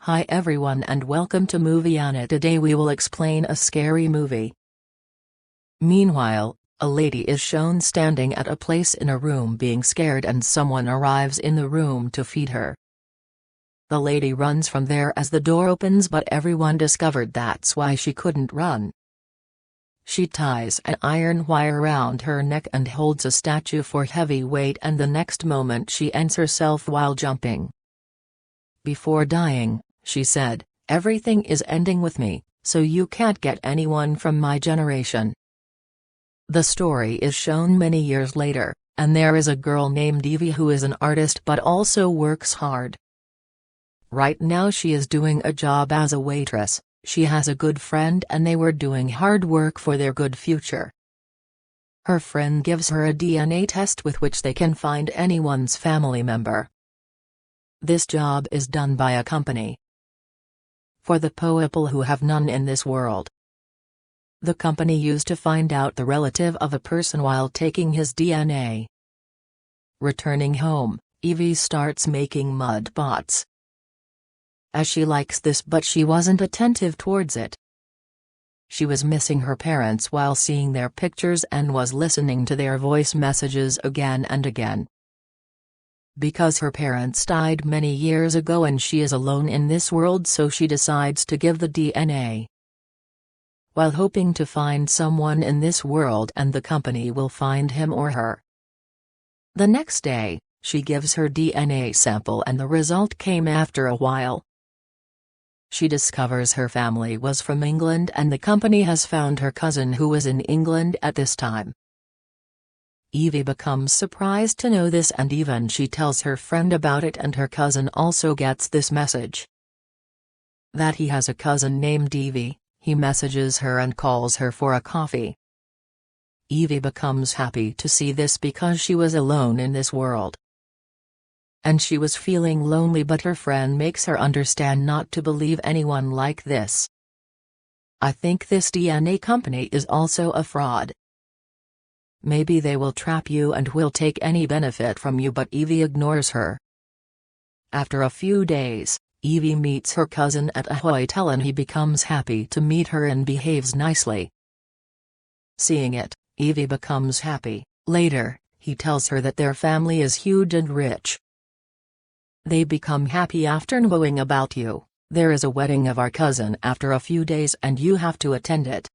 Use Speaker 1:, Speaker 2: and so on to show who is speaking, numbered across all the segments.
Speaker 1: Hi everyone and welcome to Movie. Today we will explain a scary movie. Meanwhile, a lady is shown standing at a place in a room being scared and someone arrives in the room to feed her. The lady runs from there as the door opens, but everyone discovered that's why she couldn't run. She ties an iron wire around her neck and holds a statue for heavy weight, and the next moment she ends herself while jumping. Before dying, she said, "Everything is ending with me, so you can't get anyone from my generation." The story is shown many years later, and there is a girl named Evie who is an artist but also works hard. Right now she is doing a job as a waitress. She has a good friend and they were doing hard work for their good future. Her friend gives her a DNA test with which they can find anyone's family member. This job is done by a company for the people who have none in this world. The company used to find out the relative of a person while taking his DNA. Returning home, Evie starts making mud pots. As she likes this, but she wasn't attentive towards it. She was missing her parents while seeing their pictures and was listening to their voice messages again and again. Because her parents died many years ago and she is alone in this world, so she decides to give the DNA. While hoping to find someone in this world and the company will find him or her. The next day, she gives her DNA sample and the result came after a while. She discovers her family was from England and the company has found her cousin who was in England at this time. Evie becomes surprised to know this and even she tells her friend about it, and her cousin also gets this message. That he has a cousin named Evie. He messages her and calls her for a coffee. Evie becomes happy to see this because she was alone in this world. And she was feeling lonely, but her friend makes her understand not to believe anyone like this. "I think this DNA company is also a fraud. Maybe they will trap you and will take any benefit from you," but Evie ignores her. After a few days, Evie meets her cousin at a hotel and he becomes happy to meet her and behaves nicely. Seeing it, Evie becomes happy. Later, he tells her that their family is huge and rich. They become happy after knowing about you. "There is a wedding of our cousin after a few days and you have to attend it.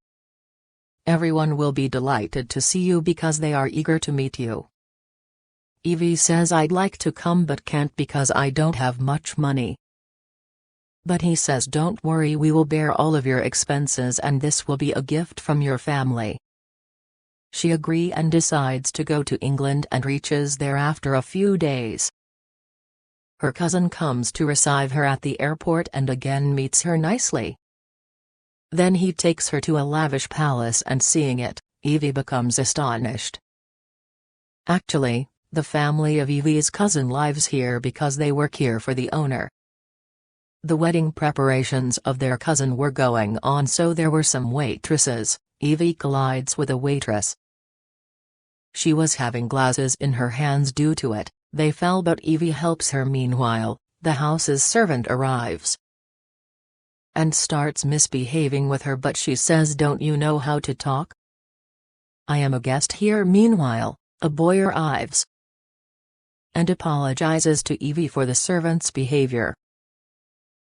Speaker 1: Everyone will be delighted to see you because they are eager to meet you." Evie says, "I'd like to come but can't because I don't have much money." But he says, "Don't worry, we will bear all of your expenses and this will be a gift from your family." She agrees and decides to go to England and reaches there after a few days. Her cousin comes to receive her at the airport and again meets her nicely. Then he takes her to a lavish palace and seeing it, Evie becomes astonished. Actually, the family of Evie's cousin lives here because they work here for the owner. The wedding preparations of their cousin were going on, so there were some waitresses. Evie collides with a waitress. She was having glasses in her hands due to it, they fell, but Evie helps her. Meanwhile, the house's servant arrives and starts misbehaving with her, but she says, "Don't you know how to talk? I am a guest here." Meanwhile, a boy arrives and apologizes to Evie for the servant's behavior.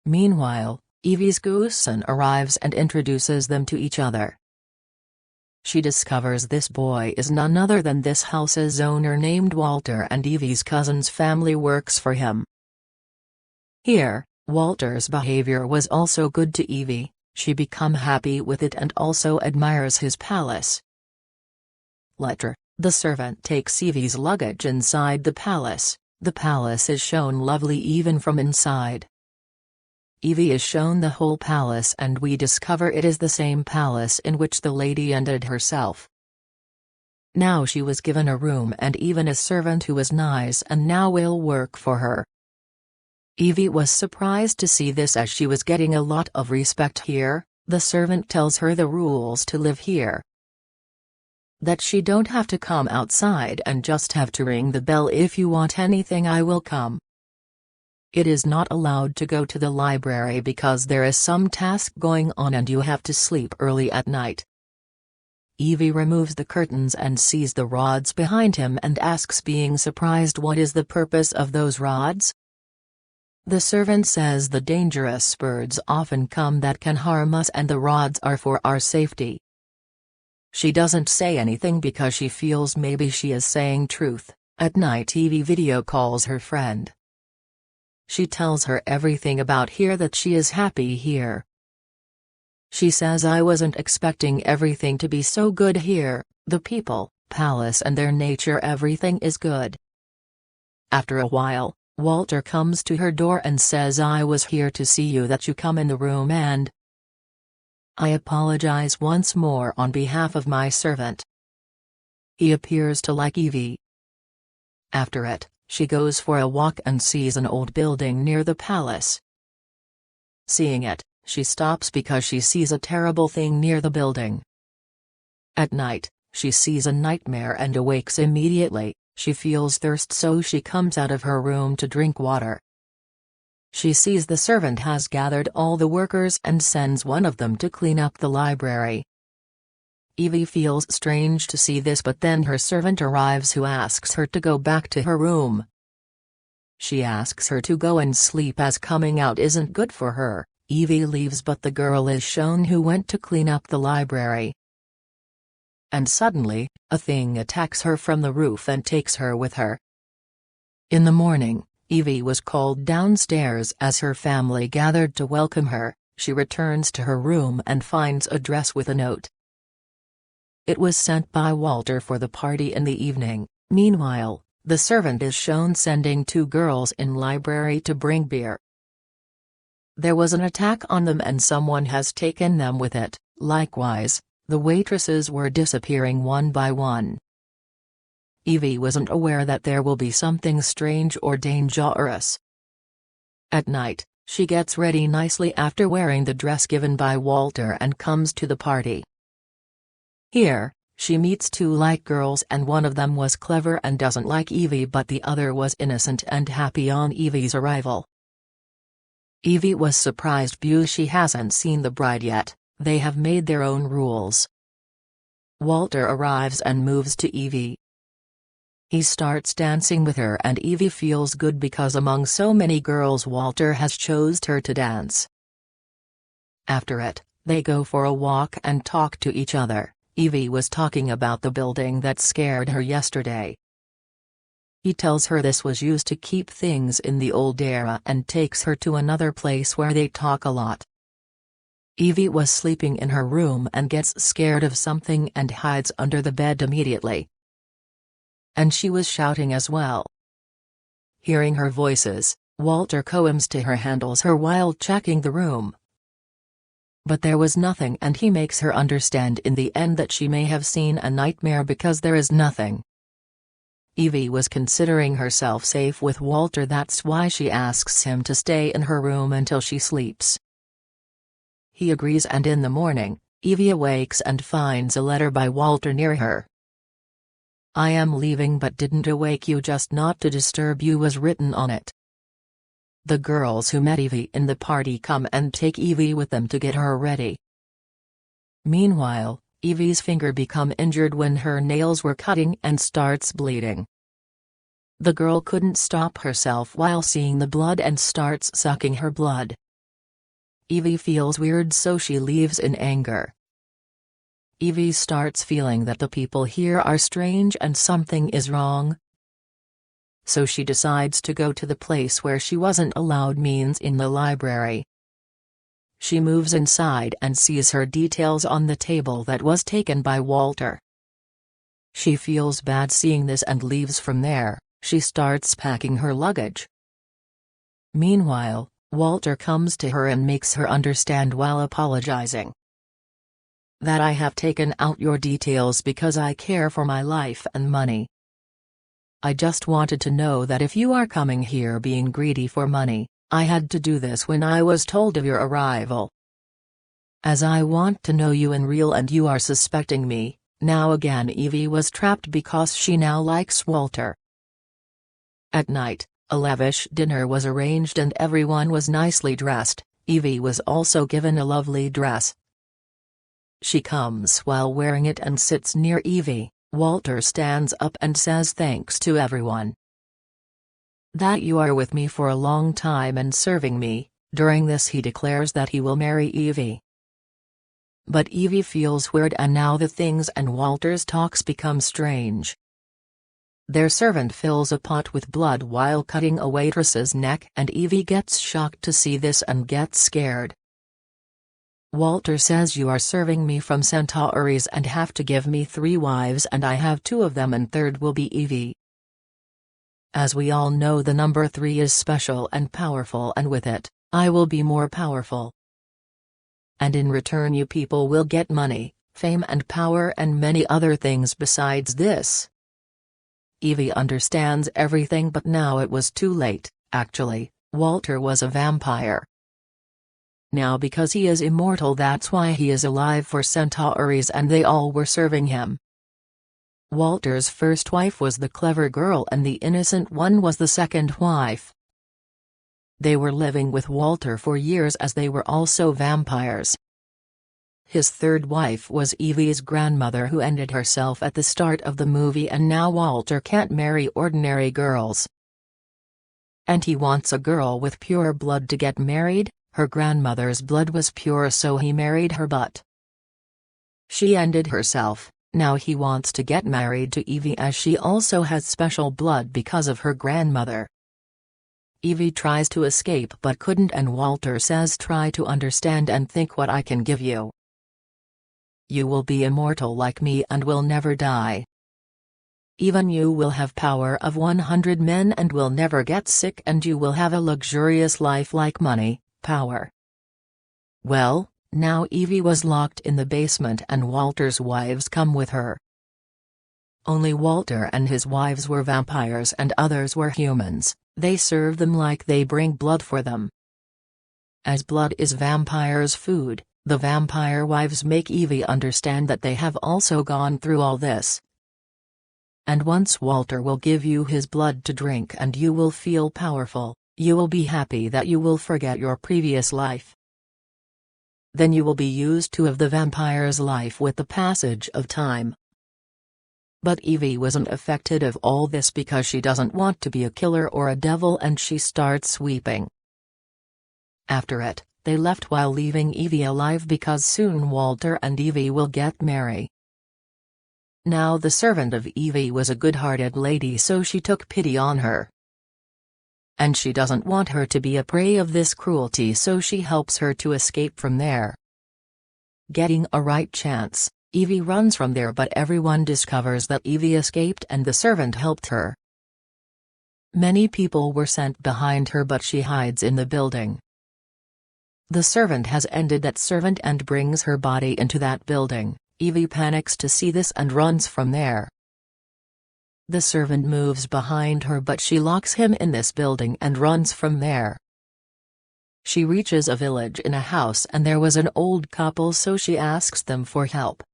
Speaker 1: Meanwhile, Evie's cousin arrives and introduces them to each other. She discovers this boy is none other than this house's owner named Walter, and Evie's cousin's family works for him. Here, Walter's behavior was also good to Evie. She become happy with it and also admires his palace. Later, the servant takes Evie's luggage inside the palace. The palace is shown lovely even from inside. Evie is shown the whole palace and we discover it is the same palace in which the lady ended herself. Now she was given a room and even a servant who was nice and now will work for her. Evie was surprised to see this as she was getting a lot of respect here. The servant tells her the rules to live here. That she don't have to come outside and just have to ring the bell. "If you want anything I will come." It is not allowed to go to the library because there is some task going on and you have to sleep early at night. Evie removes the curtains and sees the rods behind him and asks, being surprised, what is the purpose of those rods? The servant says the dangerous birds often come that can harm us and the rods are for our safety. She doesn't say anything because she feels maybe she is saying truth. At night Evie video calls her friend. She tells her everything about here, that she is happy here. She says, I wasn't expecting everything to be so good here, the people, palace and their nature, everything is good. After a while, Walter comes to her door and says, I was here to see you, that you come in the room, and I apologize once more on behalf of my servant. He appears to like Evie. After it, she goes for a walk and sees an old building near the palace. Seeing it, she stops because she sees a terrible thing near the building. At night, she sees a nightmare and awakes immediately. She feels thirst, so she comes out of her room to drink water. She sees the servant has gathered all the workers and sends one of them to clean up the library. Evie feels strange to see this, but then her servant arrives who asks her to go back to her room. She asks her to go and sleep as coming out isn't good for her. Evie leaves, but the girl is shown who went to clean up the library. And suddenly, a thing attacks her from the roof and takes her with her. In the morning, Evie was called downstairs as her family gathered to welcome her. She returns to her room and finds a dress with a note. It was sent by Walter for the party in the evening. Meanwhile, the servant is shown sending 2 girls in library to bring beer. There was an attack on them and someone has taken them with it. Likewise, the waitresses were disappearing one by one. Evie wasn't aware that there will be something strange or dangerous. At night, she gets ready nicely after wearing the dress given by Walter and comes to the party. Here, she meets 2 like girls, and one of them was clever and doesn't like Evie, but the other was innocent and happy on Evie's arrival. Evie was surprised because she hasn't seen the bride yet. They have made their own rules. Walter arrives and moves to Evie. He starts dancing with her and Evie feels good because among so many girls Walter has chosen her to dance. After it, they go for a walk and talk to each other. Evie was talking about the building that scared her yesterday. He tells her this was used to keep things in the old era and takes her to another place where they talk a lot. Evie was sleeping in her room and gets scared of something and hides under the bed immediately. And she was shouting as well. Hearing her voices, Walter comes to her, handles her while checking the room. But there was nothing, and he makes her understand in the end that she may have seen a nightmare because there is nothing. Evie was considering herself safe with Walter, that's why she asks him to stay in her room until she sleeps. He agrees, and in the morning, Evie awakes and finds a letter by Walter near her. I am leaving but didn't awake you just not to disturb you was written on it. The girls who met Evie in the party come and take Evie with them to get her ready. Meanwhile, Evie's finger become injured when her nails were cutting and starts bleeding. The girl couldn't stop herself while seeing the blood and starts sucking her blood. Evie feels weird, so she leaves in anger. Evie starts feeling that the people here are strange and something is wrong. So she decides to go to the place where she wasn't allowed, means in the library. She moves inside and sees her details on the table that was taken by Walter. She feels bad seeing this and leaves from there. She starts packing her luggage. Meanwhile, Walter comes to her and makes her understand while apologizing that I have taken out your details because I care for my life and money. I just wanted to know that if you are coming here being greedy for money, I had to do this when I was told of your arrival. As I want to know you in real and you are suspecting me. Now again Evie was trapped because she now likes Walter. At night, A lavish dinner was arranged and everyone was nicely dressed. Evie was also given a lovely dress. She comes while wearing it and sits near Evie. Walter stands up and says thanks to everyone. That you are with me for a long time and serving me. During this he declares that he will marry Evie. But Evie feels weird and now the things and Walter's talks become strange. Their servant fills a pot with blood while cutting a waitress's neck and Evie gets shocked to see this and gets scared. Walter says you are serving me from summaries and have to give me 3 wives and I have 2 of them and third will be Evie. As we all know the number 3 is special and powerful and with it, I will be more powerful. And in return you people will get money, fame and power and many other things besides this. Evie understands everything but now it was too late. Actually, Walter was a vampire. Now because he is immortal that's why he is alive for summaries and they all were serving him. Walter's first wife was the clever girl and the innocent one was the second wife. They were living with Walter for years as they were also vampires. His third wife was Evie's grandmother who ended herself at the start of the movie and now Walter can't marry ordinary girls. And he wants a girl with pure blood to get married. Her grandmother's blood was pure so he married her but she ended herself. Now he wants to get married to Evie as she also has special blood because of her grandmother. Evie tries to escape but couldn't and Walter says try to understand and think what I can give you. You will be immortal like me and will never die. Even you will have power of 100 men and will never get sick and you will have a luxurious life like money, power. Well, now Evie was locked in the basement and Walter's wives come with her. Only Walter and his wives were vampires and others were humans, they serve them like they bring blood for them. As blood is vampires' food, the vampire wives make Evie understand that they have also gone through all this. And once Walter will give you his blood to drink and you will feel powerful, you will be happy that you will forget your previous life. Then you will be used to of the vampire's life with the passage of time. But Evie wasn't affected of all this because she doesn't want to be a killer or a devil and she starts sweeping. After it, they left while leaving Evie alive because soon Walter and Evie will get married. Now the servant of Evie was a good-hearted lady so she took pity on her. And she doesn't want her to be a prey of this cruelty so she helps her to escape from there. Getting a right chance, Evie runs from there but everyone discovers that Evie escaped and the servant helped her. Many people were sent behind her but she hides in the building. The servant has ended that servant and brings her body into that building. Evie panics to see this and runs from there. The servant moves behind her but she locks him in this building and runs from there. She reaches a village in a house and there was an old couple so she asks them for help.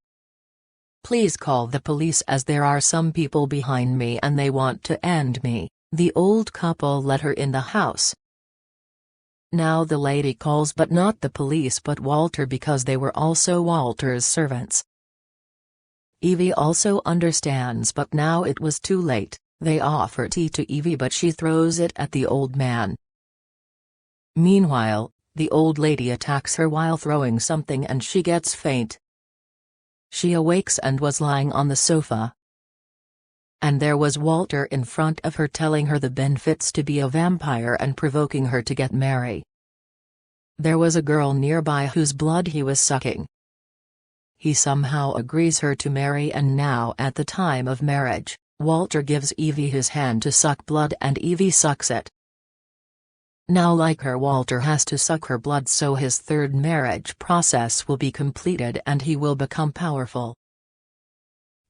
Speaker 1: Please call the police as there are some people behind me and they want to end me. The old couple let her in the house. Now the lady calls but not the police but Walter because they were also Walter's servants. Evie also understands but now it was too late. They offer tea to Evie but she throws it at the old man. Meanwhile, the old lady attacks her while throwing something and she gets faint. She awakes and was lying on the sofa. And there was Walter in front of her telling her the benefits to be a vampire and provoking her to get married. There was a girl nearby whose blood he was sucking. He somehow agrees her to marry and now at the time of marriage, Walter gives Evie his hand to suck blood and Evie sucks it. Now like her Walter has to suck her blood so his third marriage process will be completed and he will become powerful.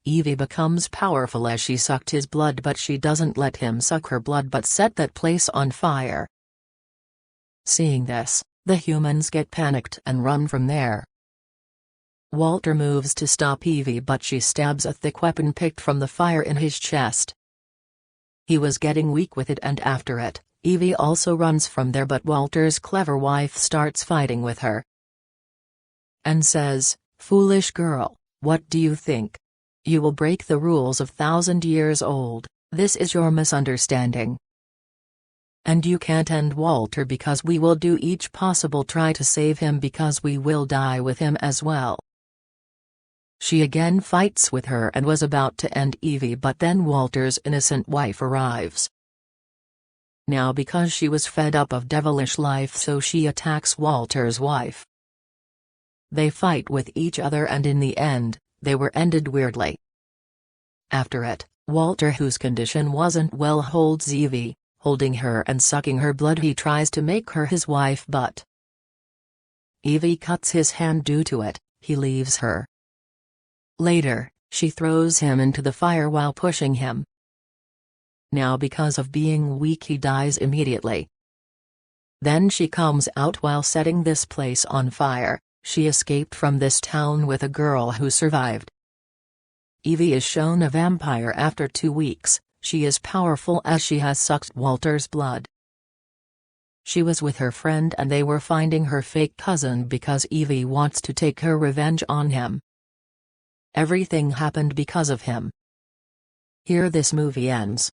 Speaker 1: Evie becomes powerful as she sucked his blood but she doesn't let him suck her blood but set that place on fire. Seeing this, the humans get panicked and run from there. Walter moves to stop Evie but she stabs a thick weapon picked from the fire in his chest. He was getting weak with it, and after it, Evie also runs from there, but Walter's clever wife starts fighting with her and says, "Foolish girl, what do you think? You will break the rules of 1,000 years old, this is your misunderstanding. And you can't end Walter because we will do each possible try to save him because we will die with him as well." She again fights with her and was about to end Evie, but then Walter's innocent wife arrives. Now because she was fed up of devilish life, so she attacks Walter's wife. They fight with each other and in the end, they were ended weirdly. After it, Walter, whose condition wasn't well, holds Evie, holding her and sucking her blood. He tries to make her his wife, but Evie cuts his hand. Due to it, he leaves her. Later, she throws him into the fire while pushing him. Now because of being weak he dies immediately. Then she comes out while setting this place on fire. She escaped from this town with a girl who survived. Evie is shown a vampire after 2 weeks. She is powerful as she has sucked Walter's blood. She was with her friend and they were finding her fake cousin because Evie wants to take her revenge on him. Everything happened because of him. Here this movie ends.